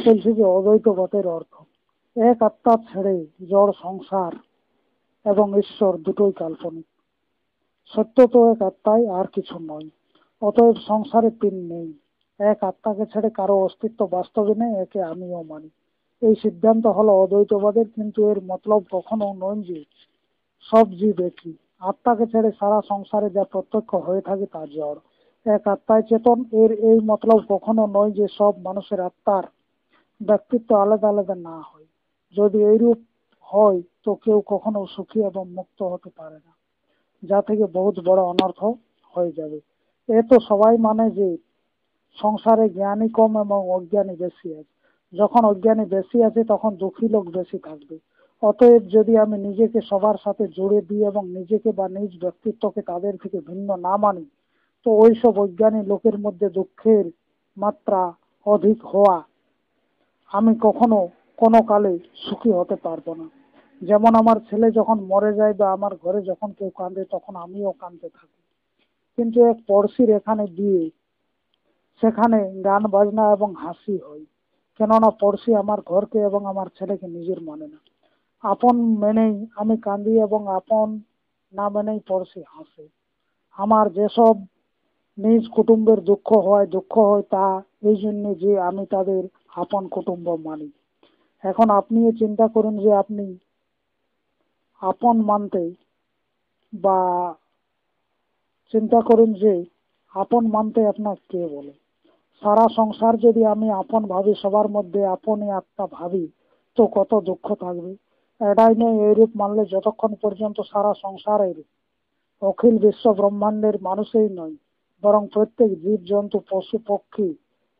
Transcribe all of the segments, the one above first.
বলছি যে অদ্বৈতবাদের অর্থ এক আত্মা ছেড়ে জড় সংসার এবং ঈশ্বর দুটোই কাল্পনিক। সত্য তো এক আত্মাই, আর কিছু নয়। অতএব সংসারে তিন নেই। এক আত্মাকে ছেড়ে কারো অস্তিত্ব বাস্তবে নেই, একে আমিও মানি। এই সিদ্ধান্ত হলো অদ্বৈতবাদের, কিন্তু এর মতলব কখনো নয় যে সব জীব একই। আত্মাকে ছেড়ে সারা সংসারে যা প্রত্যক্ষ হয়ে থাকে তা জড়। এক আত্মায় চেতন, এর এই মতলব কখনো নয় যে সব মানুষের আত্মার ব্যক্তিত্ব আলাদা আলাদা না হয়। যদি এইরূপ হয় তো কেউ কখনো সুখী এবং মুক্ত হতে পারে না, যা থেকে বহুত বড় অনর্থ হয়ে যাবে। এ তো সবাই মানে যে সংসারে জ্ঞানী কম এবং অজ্ঞানী বেশি আছে। যখন অজ্ঞানী বেশি আছে তখন দুঃখী লোক বেশি থাকবে। অতএব যদি আমি নিজেকে সবার সাথে জুড়ে দিই এবং নিজেকে বা নিজ ব্যক্তিত্বকে তাদের থেকে ভিন্ন না মানি, তো ওইসব অজ্ঞানী লোকের মধ্যে দুঃখের মাত্রা অধিক হওয়া আমি কখনো কোনো কালে সুখী হতে পারবো না। যেমন আমার ছেলে যখন মরে যায় বা আমার ঘরে যখন কেউ কাঁদে তখন আমিও কাঁদতে থাকি, কিন্তু এক পড়শির এখানে গিয়ে সেখানে গান বাজনা এবং হাসি হয়, কেননা পড়শি আমার ঘরকে এবং আমার ছেলেকে নিজের মানে না। আপন মেনেই আমি কাঁদি এবং আপন না মেনেই পড়শি হাসে। আমার যেসব নিজ কুটুম্বের দুঃখ হয় তা এই জন্য যে আমি তাদের আপন কুটুম্ব মানি। এখন আপনি চিন্তা করুন যে আপনি আপন মানতে বা চিন্তা করুন যে আপন মানতে আপনার কে বলে? সারা সংসার যদি আমি আপন ভাবি, সবার মধ্যে আপনই আত্মা ভাবি, তো কত দুঃখ থাকবে। এটাই নয়, এইরূপ মানলে যতক্ষণ পর্যন্ত সারা সংসারের অখিল বিশ্ব ব্রহ্মাণ্ডের মানুষই নয়, বরং প্রত্যেক জীব জন্তু পশু পক্ষী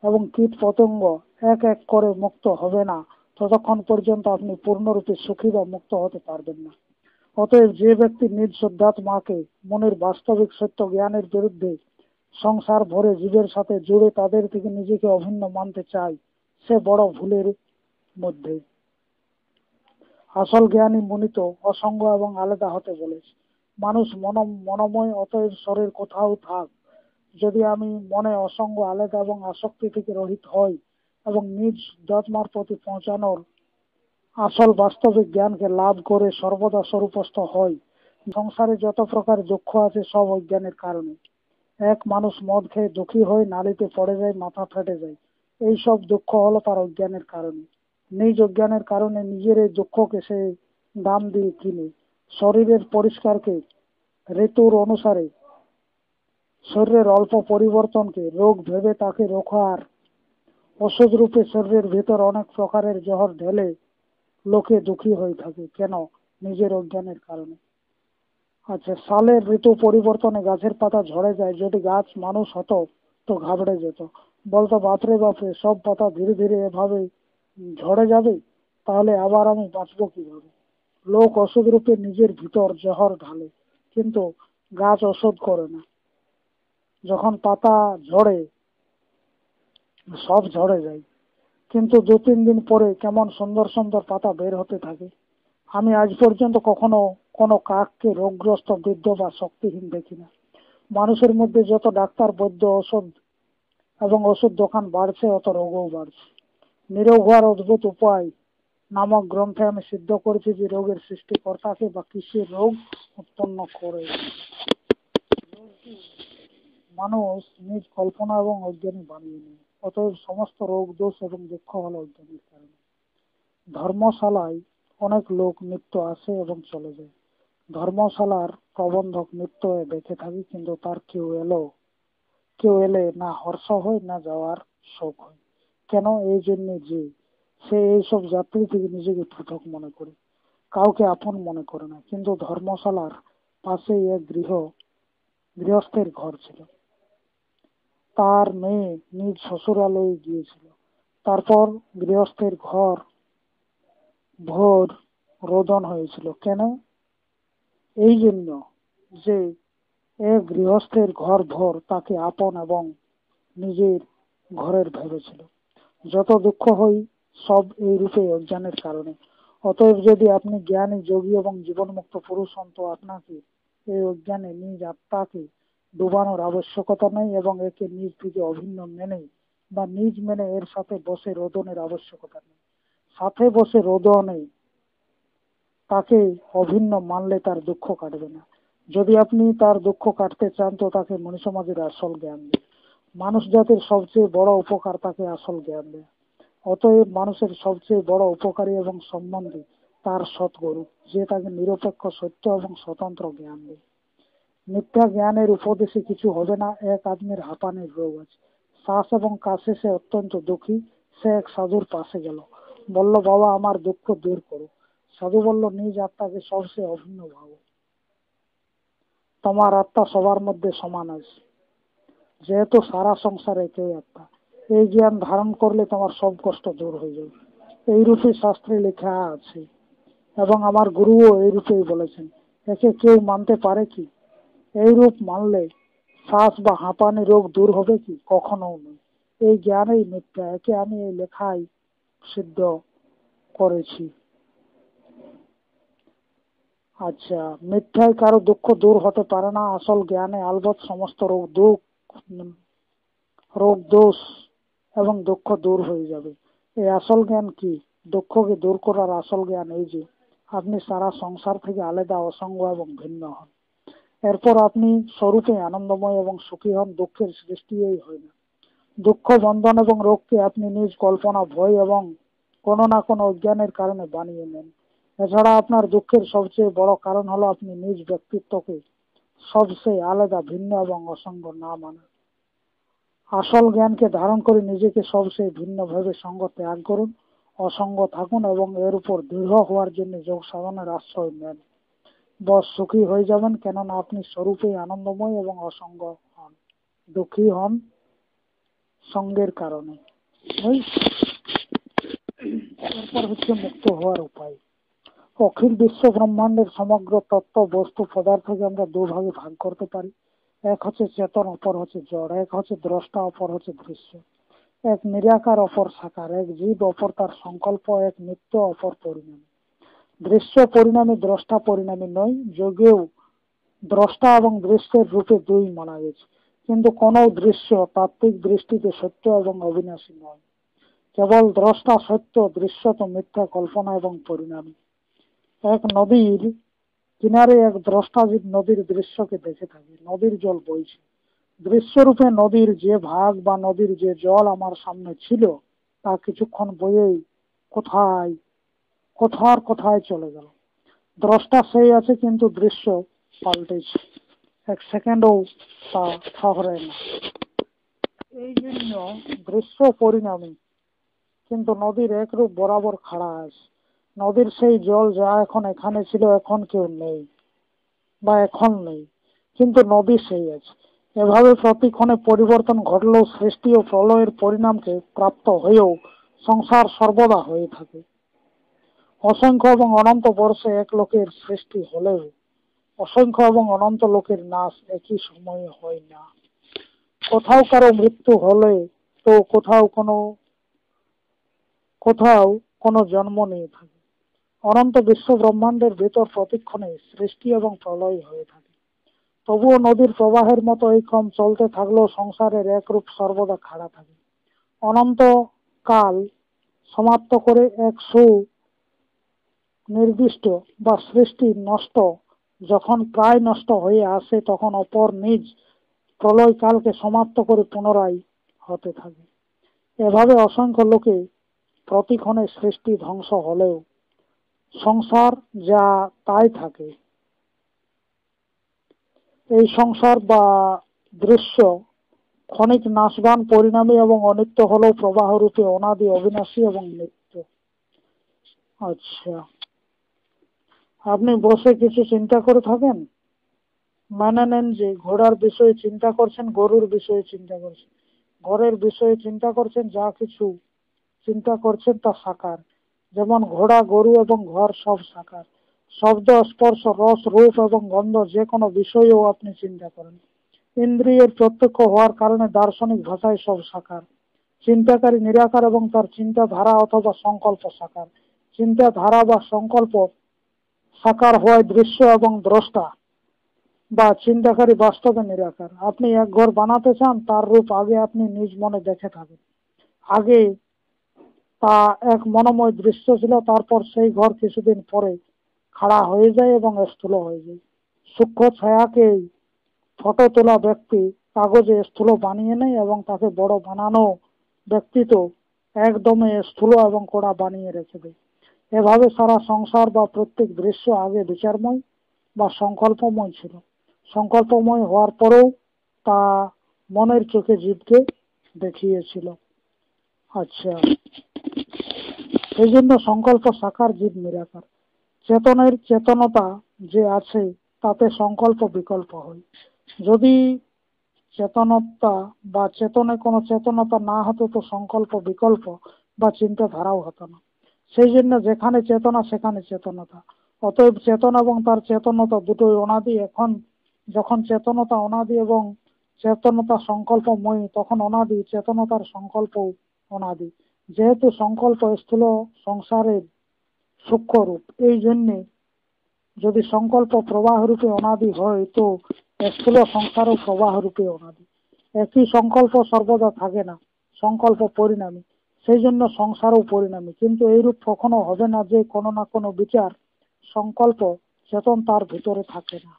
এবং কীট পতঙ্গ এক এক করে মুক্ত হবে না, ততক্ষণ পর্যন্ত আপনি পূর্ণরূপে সুখী বা মুক্ত হতে পারবেন না। অতএব যে ব্যক্তি নিজ শুদ্ধাত্মাকে মনের বাস্তবিক সত্য জ্ঞানের বিরুদ্ধে সংসার ভরে জীবের সাথে জুড়ে তাদের থেকে নিজেকে অভিন্ন মানতে চায়, সে বড় ভুলের মধ্যে। আসল জ্ঞানী মুনি তো অসঙ্গ এবং আলাদা হতে বলেছে। মানুষ মনোময়, অতএব শরীর কোথাও থাক, যদি আমি মনে অসঙ্গ আলাদা এবং আসক্তি থেকে রহিত হই এবং নিজ শুদ্ধাত্মার প্রতি পৌঁছানোর আসল বাস্তবিক জ্ঞানকে লাভ করে সর্বদা স্বরূপস্থ হয়, সংসারে যত প্রকার দুঃখ আছে সব অজ্ঞানের কারণে। এক মানুষ মদ খেয়ে দুঃখী হয়ে নালীতে পড়ে যায়, মাথা ফেটে যায়, এই সব দুঃখ হলো তার অজ্ঞানের কারণে। নিজ অজ্ঞানের কারণে নিজের এই দুঃখকে সে দাম দিয়ে কিনে। শরীরের পরিষ্কারকে ঋতুর অনুসারে শরীরের অল্প পরিবর্তনকে রোগ ভেবে তাকে রোখার ওষুধ রূপে শরীরের ভিতর অনেক প্রকারের জহর ঢেলে লোকে দুঃখী হয়ে থাকে। কেন? নিজের অজ্ঞানের কারণে। আচ্ছা, সালের ঋতু পরিবর্তনে গাছের পাতা ঝরে যায়, যদি গাছ মানুষ হতো তো ঘাবড়ে যেত, বলতো বাপরে বাপরে, সব পাতা ধীরে ধীরে এভাবে ঝরে যাবে, তাহলে আবার আমি বাঁচবো কিভাবে? লোক ওষুধ রূপে নিজের ভিতর জহর ঢালে, কিন্তু গাছ ওষুধ করে না। যখন পাতা ঝরে সব ঝরে যায়, কিন্তু 2-3 দিন পরে কেমন সুন্দর সুন্দর পাতা বের হতে থাকে। আমি আজ পর্যন্ত কখনো কোনো কাককে রোগগ্রস্ত, বৃদ্ধ বা শক্তিহীন দেখি না। মানুষের মধ্যে যত ডাক্তার, বৈদ্য, ওষুধ এবং ওষুধ দোকান বাড়ছে, অত রোগও বাড়ছে। নিরোগ হওয়ার অদ্ভুত উপায় নামক গ্রন্থে আমি সিদ্ধ করেছি যে রোগের সৃষ্টিকর্তাকে বা কিসের রোগ উৎপন্ন করে মানুষ নিজ কল্পনা এবং অজ্ঞানী বানিয়ে নেয়। অতএব সমস্ত রোগ, দোষ এবং দুঃখ হলো অজ্ঞানের কারণে। ধর্মশালায় অনেক লোক নিত্য আসে এবং চলে যায়। ধর্মশালার প্রবন্ধক নিত্য দেখে থাকি, কিন্তু তার কেউ এলে না হর্ষ হয়, না যাওয়ার শোক হয়। কেন? এই জন্য যে সে এইসব যাত্রী থেকে নিজেকে পৃথক মনে করে, কাউকে আপন মনে করে না। কিন্তু ধর্মশালার পাশেই এক গৃহস্থের ঘর ছিল। তার মেয়ে নিজ শ্বশুরালয়ে গিয়েছিল। তারপর গৃহস্থের ঘর ভোর রোদন হয়েছিল। কেন? এই জন্য যে এক গৃহস্থের ঘর ভোর তাকে আপন এবং নিজের ঘরের ভেবেছিল। যত দুঃখ হই সব এই রূপে অজ্ঞানের কারণে। অতএব যদি আপনি জ্ঞানী, যোগী এবং জীবনমুক্ত পুরুষ হন, তো আপনাকে এই অজ্ঞানে নিজ আত্মাকে ডুবানোর আবশ্যকতা নেই এবং একে নিজ থেকে অভিন্ন মেনে বা নিজ মেনে এর সাথে বসে রোদনের আবশ্যকতা নেই। সাথে বসে রোদনে তাকে অভিন্ন মানলে তার দুঃখ কাটবে না। যদি আপনি তার দুঃখ কাটতে চান তো তাকে মনুষ্যমাজের আসল জ্ঞান দিন। মানুষ জাতির সবচেয়ে বড় উপকার তাকে আসল জ্ঞান দেয়। অতএব মানুষের সবচেয়ে বড় উপকারী এবং সম্বন্ধী তার সৎগুরু, যে তাকে নিরপেক্ষ সত্য এবং স্বতন্ত্র জ্ঞান দেয়। মিথ্যা জ্ঞানের উপদেশে কিছু হবে না। এক আদমির হাঁপানির রোগ আছে, শ্বাস এবং কাশে সে অত্যন্ত দুঃখী। সে এক সাধুর পাশে গেল, বলল, বাবা আমার দুঃখ দূর করো। সাধু বলল, নিজ আত্মাকে সবচেয়ে অভিন্ন ভাবো। তোমার আত্মা সবার মধ্যে সমান আছে, যেহেতু সারা সংসার একই আত্মা। এই জ্ঞান ধারণ করলে তোমার সব কষ্ট দূর হয়ে যাবে। এইরূপে শাস্ত্রে লেখা আছে এবং আমার গুরুও এইরূপেই বলেছেন। একে কেউ মানতে পারে কি? এইরূপ মানলে শ্বাস বা হাঁপানি রোগ দূর হবে কি? কখনো নয়। এই জ্ঞানেই মিথ্যা। একে আমি এই লেখায় সিদ্ধ করেছি। আচ্ছা, মিথ্যায় কারো দুঃখ দূর হতে পারে না। আসল জ্ঞানে আলবৎ সমস্ত রোগ দোষ এবং দুঃখ দূর হয়ে যাবে। এই আসল জ্ঞান কি? দুঃখকে দূর করার আসল জ্ঞান এই যে আপনি সারা সংসার থেকে আলাদা, অসঙ্গ এবং ভিন্ন হন। এরপর আপনি স্বরূপে আনন্দময় এবং সুখী হন। দুঃখের সৃষ্টি এই হয় না। দুঃখ, বন্ধন এবং রোগকে আপনি নিজ কল্পনা, ভয় এবং কোনো না কোনো অজ্ঞানের কারণে বানিয়ে নেন। এছাড়া আপনার দুঃখের সবচেয়ে বড় কারণ হলো আপনি নিজ ব্যক্তিত্বকে সবচেয়ে আলাদা, ভিন্ন এবং অসঙ্গ না মানা। আসল জ্ঞানকে ধারণ করে নিজেকে সবচেয়ে ভিন্ন ভাবে সঙ্গ ত্যাগ করুন, অসঙ্গ থাকুন এবং এর উপর দৃঢ় হওয়ার জন্য যোগ সাধনের আশ্রয় নেন। বস সুখী হয়ে যাবেন, কেননা আপনি স্বরূপে আনন্দময় এবং অসঙ্গ হন। দুঃখী হন সঙ্গের কারণে। এরপর হচ্ছে মুক্ত হওয়ার উপায়। অখিল বিশ্ব ব্রহ্মাণ্ডের সমগ্র তত্ত্ব, বস্তু, পদার্থকে আমরা দুভাগে ভাগ করতে পারি। এক হচ্ছে চেতন, অপর হচ্ছে জড়। এক হচ্ছে দ্রষ্টা, অপর হচ্ছে দৃশ্য। এক নিরাকার, অপর সাকার। এক জীব, অপর তার সংকল্প। এক নিত্য, অপর পরিণামী। দৃশ্য পরিণামী, দ্রষ্টা পরিণামী নয়। যোগেও দ্রষ্টা এবং দৃশ্যের রূপে দুই মানা গেছে, কিন্তু কোন দৃশ্য তাত্ত্বিক দৃষ্টিতে সত্য এবং অবিনাশী নয়। কেবল দ্রষ্টা সত্য, দৃশ্য তো মিথ্যা, কল্পনা এবং পরিণামী। এক নদীর কিনারে এক দ্রষ্টা নদীর দৃশ্যকে দেখে থাকে। নদীর জল বইছে। দৃশ্যরূপে নদীর যে ভাগ বা নদীর যে জল আমার সামনে ছিল তা কিছুক্ষণ বয়েই কোথায় কোথায় চলে গেল। দ্রষ্টা সেই আছে, কিন্তু দৃশ্য পাল্টেছে। এক সেকেন্ডও তা ঠহরে না। এই জন্য দৃশ্য পরিণামী, কিন্তু নদীর একরূপ বরাবর খাড়া আছে। নদীর সেই জল যা এখন এখানে ছিল এখন কেউ নেই বা এখন নেই, কিন্তু নদী সেই আছে। এভাবে প্রতিক্ষণে পরিবর্তন ঘটলেও সৃষ্টি ও প্রলয়ের পরিণামকে প্রাপ্ত হয়েও সংসার সর্বদা হয়ে থাকে। অসংখ্য এবং অনন্ত বর্ষে এক লোকের সৃষ্টি হলেও অসংখ্য এবং অনন্ত লোকের নাশ একই সময়ে হয় না। কোথাও কারো মৃত্যু হলে তো কোথাও কোনো জন্ম নিয়ে থাকে। অনন্ত বিশ্ব ব্রহ্মাণ্ডের ভেতর প্রতিক্ষণে সৃষ্টি এবং প্রলয় হয়ে থাকে। তবুও নদীর প্রবাহের মতো এই ক্রম চলতে থাকলেও সংসারের একরূপ সর্বদা খাড়া থাকে। অনন্ত কাল সমাপ্ত করে এক নির্দিষ্ট বা সৃষ্টি নষ্ট যখন প্রায় নষ্ট হয়ে আসে, তখন অপর নিজ প্রলয় কালকে সমাপ্ত করে পুনরায় হতে থাকে। এভাবে অসংখ্য লোকে প্রতিক্ষণে সৃষ্টি ধ্বংস হলেও সংসার যা তাই থাকে। এই সংসার বা দৃশ্য ক্ষণিক নাশবান, পরিণামী এবং অনিত্য হলেও প্রবাহ রূপে অনাদি, অবিনাশী এবং নিত্য। আচ্ছা, আপনি বসে কিছু চিন্তা করে থাকেন, মানে নেন যে ঘোড়ার বিষয়ে চিন্তা করছেন, গরুর বিষয়ে চিন্তা করছেন, ঘরের বিষয়ে চিন্তা করছেন। যা কিছু চিন্তা করছেন তা সাকার। যেমন ঘোড়া, গরু এবং ঘর সব সাকার। শব্দ, স্পর্শ, রস, রূপ এবং গন্ধ যে কোনো বিষয়েও আপনি চিন্তা করেন। ইন্দ্রিয়ের প্রত্যক্ষ হওয়ার কারণে দার্শনিক ভাষায় সব সাকার। চিন্তাকারী নিরাকার এবং তার চিন্তাধারা অথবা সংকল্প সাকার। চিন্তাধারা বা সংকল্প সাকার হওয়ায় দৃশ্য এবং দ্রষ্টা বা চিন্তাকারী বাস্তবে নিরাকার। আপনি এক ঘর বানাতে চান, তার রূপ আগে আপনি নিজ মনে দেখে থাকেন। আগে তা এক মনোময় দৃশ্য ছিল, তারপর সেই ঘর কিছুদিন পরে খাড়া হয়ে যায় এবং স্থূল হয়ে যায়। সূক্ষ্ম ছায়াকে ফটো তোলা ব্যক্তি কাগজে স্থূল বানিয়ে নেয় এবং তাকে বড় বানানো ব্যক্তি তো একদমই স্থূল এবং কড়া বানিয়ে রেখে দেয়। এভাবে সারা সংসার বা প্রত্যেক দৃশ্য আগে বিচারময় বা সংকল্পময় ছিল। সংকল্পময় হওয়ার পরেও তা মনের চোখে জীবকে দেখিয়েছিল। আচ্ছা, সেই জন্য সংকল্প সাকার, জীব নিরাকার। চেতনের চেতনতা যে আছে তাতে সংকল্প বিকল্প হয়। যদি চেতনতা বা চেতনে কোনো চেতনতা না হতো তো সংকল্প বিকল্প বা চিন্তাধারাও হতো না। সেই জন্য যেখানে চেতনা সেখানে চেতনতা। অতএব চেতন এবং তার চেতনতা দুটোই অনাদি। এখন যখন চেতনতা অনাদি এবং চেতনতা সংকল্পময়ী, তখন অনাদি চেতনতার সংকল্প অনাদি। যেহেতু সংকল্প স্থূল সংসারের সূক্ষ্ম রূপ, এই জন্যে যদি সংকল্প প্রবাহ রূপে অনাদি হয় তো স্থূল সংসারও প্রবাহ রূপে অনাদি। একই সংকল্প সর্বদা থাকে না, সংকল্প পরিণামী। সেই জন্য সংসারও পরিণামী। কিন্তু এইরূপ কখনো হবে না যে কোনো না কোনো বিচার সংকল্প চেতন তার ভিতরে থাকে না।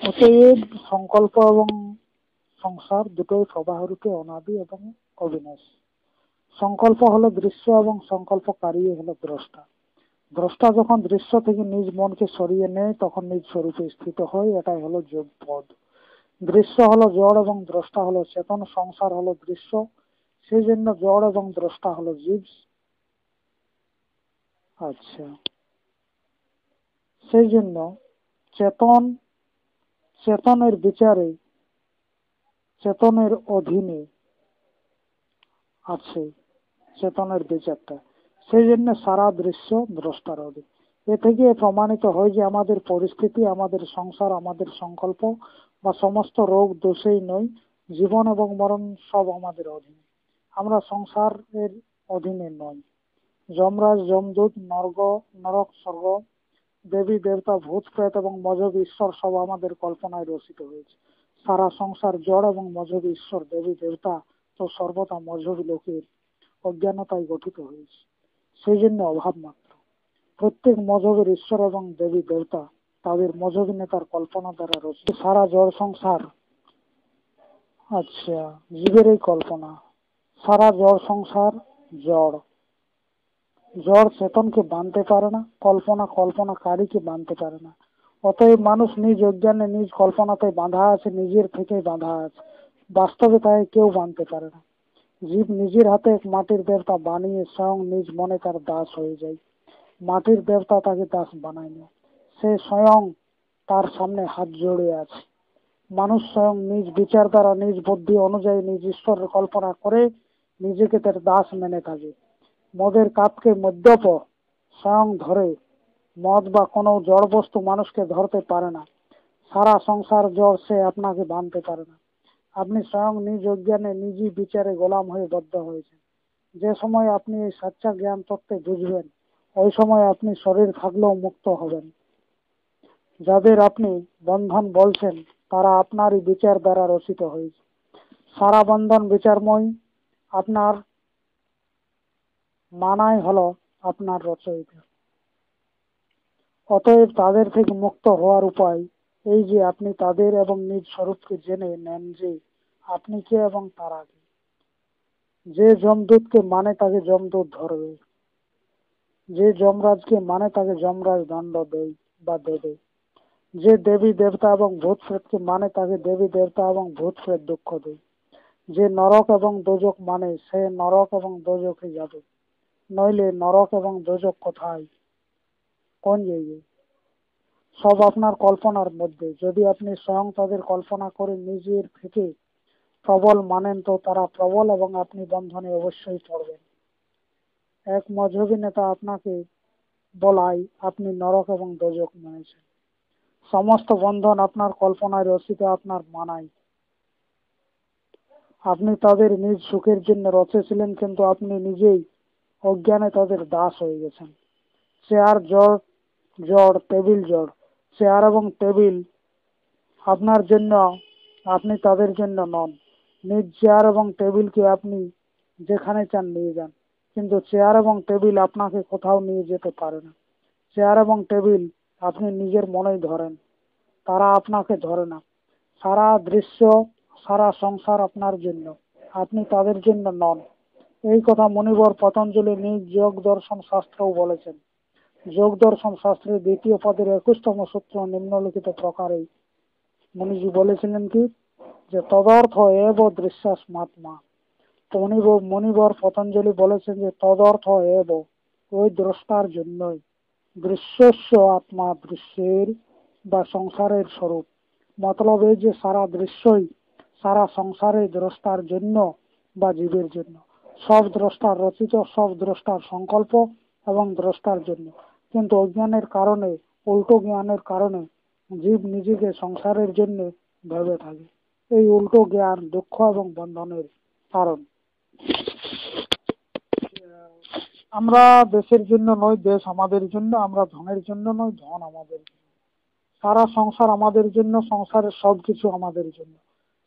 অতএব সংকল্প এবং সংসার দুটোই প্রবাহ রূপে অনাদি এবং অবিনাশী। সংকল্প হলো দৃশ্য এবং সংকল্পকারী হলো দ্রষ্টা। দ্রষ্টা যখন দৃশ্য থেকে নিজ মনকে সরিয়ে নেয় তখন নিজ স্বরূপে স্থিত হয়, এটাই হলো যোগ পদ। দৃশ্য হলো জড় এবং দ্রষ্টা হলো চেতন, সংসার হলো দৃশ্য, সেই জন্য জড় এবং দ্রষ্টা হলো জীব। আচ্ছা, সেই জন্য চেতন চেতনের বিচারে চেতনের অধীনে আছে চেতনের বিচারটা। সেই জন্য সারা দৃশ্য দ্রষ্টার অধীন। এ থেকে প্রমাণিত হয় যে আমাদের পরিস্থিতি, আমাদের সংসার, আমাদের সংকল্প বা সমস্ত রোগ দোষেই নয়, জীবন এবং মরণ সব আমাদের অধীনে। আমরা সংসারের অধীনে নয়। যমরাজ, যমদূত, নরক, স্বর্গ, দেবী দেবতা, ভূত প্রেত এবং মজব ঈশ্বর সব আমাদের কল্পনায় রচিত হয়েছে। সারা সংসার জড় এবং মজবী ঈশ্বর দেবী দেবতা তো সর্বদা মজবী লোকের অজ্ঞানতায় গঠিত হয়েছে, সেই জন্য অভাব মাত্র। প্রত্যেক মজবের ঈশ্বর এবং দেবী দেবতা তাদের মজবী নেতার কল্পনা দ্বারা রচিত। সারা জড় সংসার, আচ্ছা, জীবের এই কল্পনা। সারা জড় সংসার জড়। জড় চেতনকে বানতে পারে না, কল্পনা কল্পনাকারীকে বানতে পারে না। অতএব মানুষ নিজ অজ্ঞানে নিজ কল্পনাতে বাঁধা আছে, নিজের থেকে বাঁধা আছে। বাস্তবে তাই কেউ বানতে পারে না। জীব নিজের হাতে এক মাটির দেবতা বানিয়ে স্বয়ং নিজ মনে তার দাস হয়ে যায়। মাটির দেবতা তাকে দাস বানায় না, সে স্বয়ং তার সামনে হাত জোড়ে আছে। মানুষ স্বয়ং নিজ বিচার দ্বারা নিজ বুদ্ধি অনুযায়ী নিজ ঈশ্বরের কল্পনা করে নিজেকে তার দাস মেনে থাকে। মদের কাপকে মদ্যপ স্বয়ং ধরে, মদ বা কোনো জড় বস্তু মানুষকে ধরতে পারে না। সারা সংসার জড়, সে আপনাকে বাঁধতে পারে না। আপনি স্বয়ং নিজ অজ্ঞানে নিজই বিচারে গোলাম হয়ে বদ্ধ হয়েছেন। যে সময় আপনি এই সাচ্চা জ্ঞান তত্ত্বে বুঝবেন, ওই সময় আপনি শরীর থাকলেও মুক্ত হবেন। যাদের আপনি বন্ধন বলছেন তারা আপনারই বিচার দ্বারা রচিত হয়েছে। সারা বন্ধন বিচারময়। আপনার মানাই হলো আপনার রচয়িতা। অতএব তাদের থেকে মুক্ত হওয়ার উপায় এই যে আপনি তাদের এবং নিজ স্বরূপকে জেনে নেন যে আপনি কে এবং তারা কে। যে যমদূতকে মানে তাকে যমদূত ধরবে, যে যমরাজকে মানে তাকে যমরাজ দণ্ড দেয় বা দেবে। যে দেবী দেবতা এবং ভূত প্রেতকে মানে তাকে দেবী দেবতা এবং ভূত প্রেত দুঃখ দেয়। যে নরক এবং দোজক মানে সে নরক এবং দোজকে যাবে, নইলে নরক এবং দোজক কোথায়, কোন জায়গায়? সব আপনার কল্পনার মধ্যে। যদি আপনি স্বয়ং তাদের কল্পনা করে নিজের থেকে প্রবল মানেন তো তারা প্রবল এবং আপনি বন্ধনে অবশ্যই পড়বেন। এক মজহবী নেতা আপনাকে বলায় আপনি নরক এবং দোজক মেনেছেন। সমস্ত বন্ধন আপনার কল্পনায় রচিত, আপনার মানাই। আপনি তাদের নিজ সুখের জন্য রচেছিলেন, কিন্তু আপনি নিজেই অজ্ঞানে তাদের দাস হয়ে গেছেন। চেয়ার জড়, জড় টেবিল জড়। চেয়ার এবং টেবিল আপনার জন্য, আপনি তাদের জন্য নন। নিজ চেয়ার এবং টেবিলকে আপনি যেখানে চান নিয়ে যান, কিন্তু চেয়ার এবং টেবিল আপনাকে কোথাও নিয়ে যেতে পারে না। চেয়ার এবং টেবিল আপনি নিজের মনেই ধরেন, তারা আপনাকে ধরে না। সারা দৃশ্য, সারা সংসার আপনার জন্য, আপনি তাদের জন্য নন। এই কথা মুনিবর পতঞ্জলি নিজ যোগ দর্শন শাস্ত্রেও বলেছেন। যোগ দর্শন শাস্ত্রের 2য় পদের 21তম সূত্র নিম্নলিখিত প্রকারে মুনিজি বলেছিলেন কি, যে তদর্থ এব দৃশ্যাস্মাত্মা। মুনিবর পতঞ্জলি বলেছেন যে তদর্থ এব, ওই দ্রষ্টার জন্যই, দৃশ্যস্য আত্মা, দৃশ্যের বা সংসারের স্বরূপ। মতলব এই যে সারা দৃশ্যই, সারা সংসারের দ্রষ্টার জন্য বা জীবের জন্য। সব দ্রষ্টার রচিত, সব দ্রষ্টার সংকল্প এবং দ্রষ্টার জন্য। কিন্তু অজ্ঞানের কারণে, উল্টো জ্ঞানের কারণে জীব নিজেকে সংসারের জন্য ভেবে থাকে। এই উল্টো জ্ঞান দুঃখ এবং বন্ধনের কারণ। আমরা দেশের জন্য নয়, দেশ আমাদের জন্য। আমরা ধনের জন্য নয়, ধন আমাদের জন্য। সারা সংসার আমাদের জন্য, সংসারের সবকিছু আমাদের জন্য।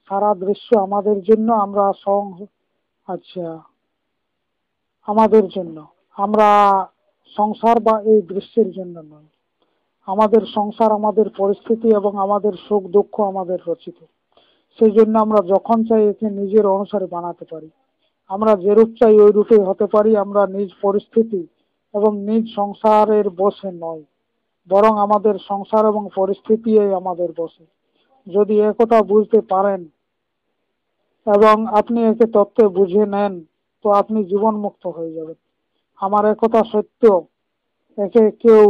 সারা দৃশ্য আমাদের জন্য, আমরা আচ্ছা, আমাদের জন্য। আমরা সংসার বা এই দৃশ্যের জন্য নয়। আমাদের সংসার, আমাদের পরিস্থিতি এবং আমাদের সুখ দুঃখ আমাদের রচিত। সেই জন্য আমরা যখন চাই একে নিজের অনুসারে বানাতে পারি। আমরা যেরূপ চাই ওই রূপে হতে পারি। আমরা নিজ পরিস্থিতি এবং নিজ সংসারের বশে নয়, বরং আমাদের সংসার এবং পরিস্থিতি আমাদের বশে। যদি একথা বুঝতে পারেন এবং আপনি একে তত্ত্বে বুঝে নেন, তো আপনি জীবন মুক্ত হয়ে যাবেন। আমার একথা সত্য, একে কেউ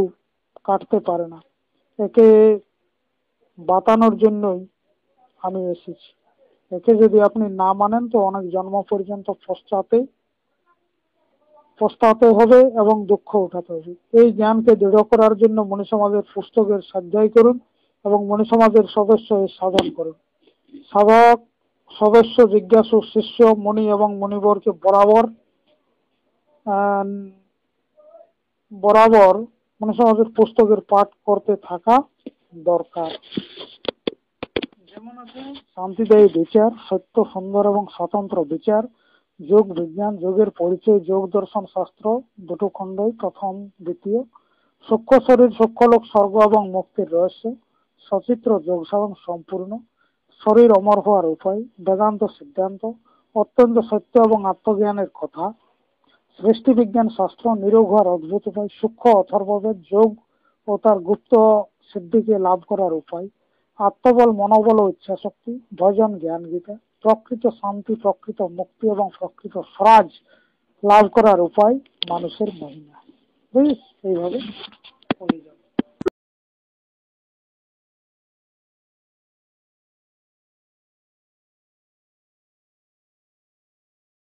কাটতে পারে না। একে বাতানোর জন্যই আমি এসেছি। একে যদি আপনি না মানেন, তো অনেক জন্ম পর্যন্ত পস্তাতে হবে এবং দুঃখ উঠাতে হবে। এই জ্ঞানকে দৃঢ় করার জন্য মনি সমাজের পুস্তকের স্বাধ্যায় করুন এবং মনি সমাজের সদস্য সাধন করুন। সাধক, সদস্য, জিজ্ঞাসু, শিষ্য, মণি এবং মণিবরকে বরাবর মনি সমাজের পুস্তকের পাঠ করতে থাকা দরকার। যেমন আছে শান্তিদায়ী বিচার, সত্য, সুন্দর এবং স্বতন্ত্র বিচার, যোগ বিজ্ঞান, যোগের পরিচয়, যোগ দর্শন শাস্ত্র 2 খণ্ডই, প্রথম দ্বিতীয়, সূক্ষ্ম শরীর, সূক্ষ্মলোক, স্বর্গ এবং মুক্তির রহস্য, সচিত্র যোগ সাধন সম্পূর্ণ, শরীর অমর হওয়ার উপায়, বেদান্ত সিদ্ধান্ত, অত্যন্ত সত্য এবং আত্মজ্ঞানের কথা, সৃষ্টি বিজ্ঞান শাস্ত্র, নিরোগ হওয়ার অদ্ভুত উপায়, সূক্ষ্ম অথর্ববেদ, যোগ ও তার গুপ্ত সিদ্ধিকে লাভ করার উপায়, আত্মবল, মনোবল ও ইচ্ছা শক্তি, ভজন, জ্ঞান গীতা, প্রকৃত শান্তি, প্রকৃত মুক্তি এবং প্রকৃত স্বরাজ লাভ করার উপায়, মানুষের মহিমা। বুঝিস? এইভাবে